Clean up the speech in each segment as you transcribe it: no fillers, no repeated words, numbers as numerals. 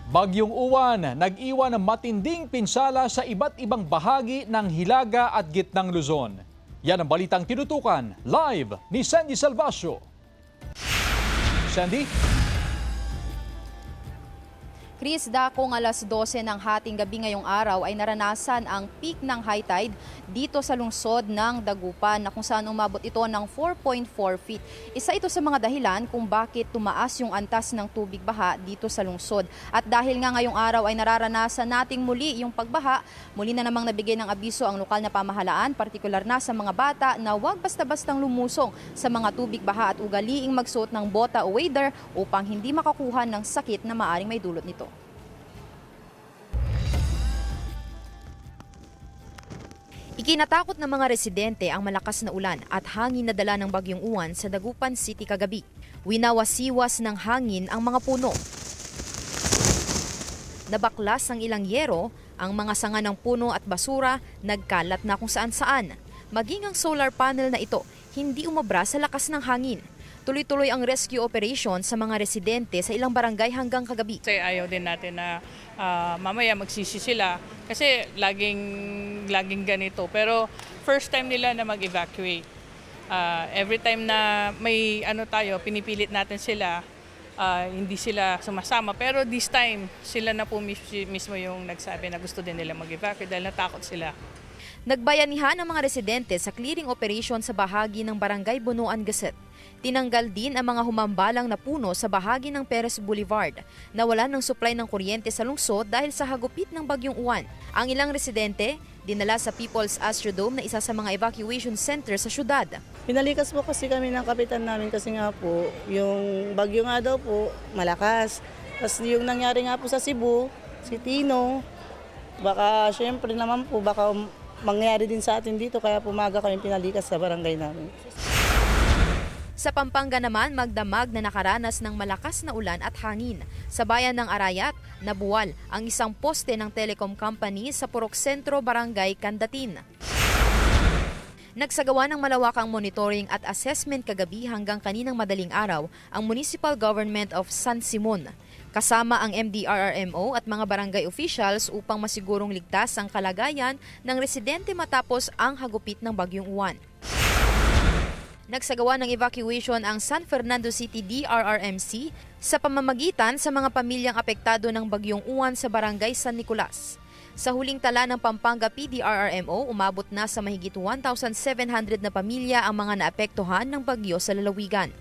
Bagyong Uwan, nag-iwan ng matinding pinsala sa iba't ibang bahagi ng Hilaga at Gitnang Luzon. Yan ang balitang tinutukan live ni Sandy Salvacio. Sandy? Chris, dakong alas 12 ng hating gabi ngayong araw ay naranasan ang peak ng high tide dito sa lungsod ng Dagupan na kung saan umabot ito ng 4.4 feet. Isa ito sa mga dahilan kung bakit tumaas yung antas ng tubig baha dito sa lungsod. At dahil nga ngayong araw ay nararanasan nating muli yung pagbaha, muli na namang nabigay ng abiso ang lokal na pamahalaan, partikular na sa mga bata na huwag basta-bastang lumusong sa mga tubig baha at ugaliing magsuot ng bota o waders upang hindi makakuha ng sakit na maaring may dulot nito. Ikinatakot ng mga residente ang malakas na ulan at hangin na dala ng Bagyong Uwan sa Dagupan City kagabi. Winawasiwas ng hangin ang mga puno. Nabaklas ang ilang yero, ang mga sanga ng puno at basura nagkalat na kung saan-saan. Maging ang solar panel na ito, hindi umabra sa lakas ng hangin. Tuloy-tuloy ang rescue operation sa mga residente sa ilang barangay hanggang kagabi. Kasi ayaw din natin na mamaya magsisi sila kasi laging ganito. Pero first time nila na mag-evacuate. Every time na may pinipilit natin sila, hindi sila sumasama. Pero this time, sila na po mismo yung nagsabi na gusto din nila mag-evacuate dahil natakot sila. Nagbayanihan ang mga residente sa clearing operation sa bahagi ng Barangay Bunuan Gasset. Tinanggal din ang mga humambalang na puno sa bahagi ng Perez Boulevard. Nawalan ng supply ng kuryente sa lungsod dahil sa hagupit ng Bagyong Uwan. Ang ilang residente, dinala sa People's Astrodome na isa sa mga evacuation center sa syudad. Pinalikas po kasi kami ng kapitan namin kasi nga po, yung bagyo nga daw po, malakas. Tapos yung nangyari nga po sa Cebu, si Tino, baka syempre naman po, baka mangyari din sa atin dito, kaya pumaga kami pinalikas sa barangay namin. Sa Pampanga naman, magdamag na nakaranas ng malakas na ulan at hangin. Sa bayan ng Arayat, nabuwal ang isang poste ng telecom company sa Purok Sentro, Barangay Candatin. Nagsagawa ng malawakang monitoring at assessment kagabi hanggang kaninang madaling araw ang Municipal Government of San Simon. Kasama ang MDRRMO at mga barangay officials upang masigurong ligtas ang kalagayan ng residente matapos ang hagupit ng Bagyong Uwan. Nagsagawa ng evacuation ang San Fernando City DRRMC sa pamamagitan sa mga pamilyang apektado ng Bagyong Uwan sa Barangay San Nicolas. Sa huling tala ng Pampanga PDRRMO, umabot na sa mahigit 1,700 na pamilya ang mga naapektuhan ng bagyo sa lalawigan.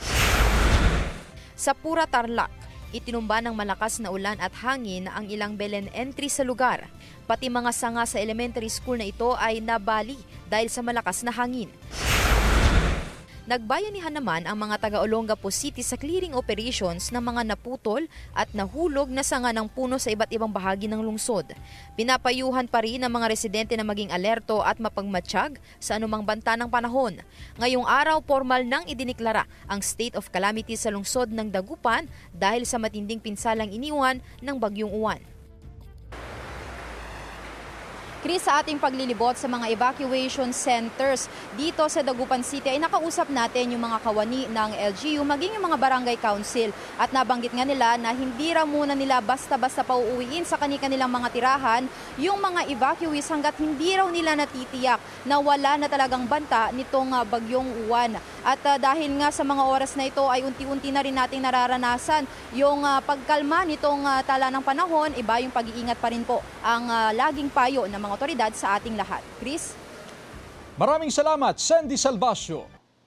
Sa Pura Tarlac, itinumba ng malakas na ulan at hangin ang ilang Belen entry sa lugar. Pati mga sanga sa elementary school na ito ay nabali dahil sa malakas na hangin. Nagbayanihan naman ang mga taga-Olongapo City sa clearing operations ng mga naputol at nahulog na sanga ng puno sa iba't ibang bahagi ng lungsod. Pinapayuhan pa rin ang mga residente na maging alerto at mapagmatsyag sa anumang banta ng panahon. Ngayong araw, formal nang idiniklara ang state of calamity sa lungsod ng Dagupan dahil sa matinding pinsalang iniwan ng Bagyong Uwan. Chris, sa ating paglilibot sa mga evacuation centers dito sa Dagupan City ay nakausap natin yung mga kawani ng LGU maging yung mga barangay council at nabanggit nga nila na hindi raw muna nila basta-basta pauuwiin sa kanilang mga tirahan yung mga evacuees hanggat hindi raw nila natitiyak na wala na talagang banta nitong Bagyong Uwan. At dahil nga sa mga oras na ito ay unti-unti na rin nating nararanasan yung pagkalma nitong tala ng panahon, iba yung pag-iingat pa rin po ang laging payo ng mga otoridad sa ating lahat. Chris? Maraming salamat, Sandy Salvacio.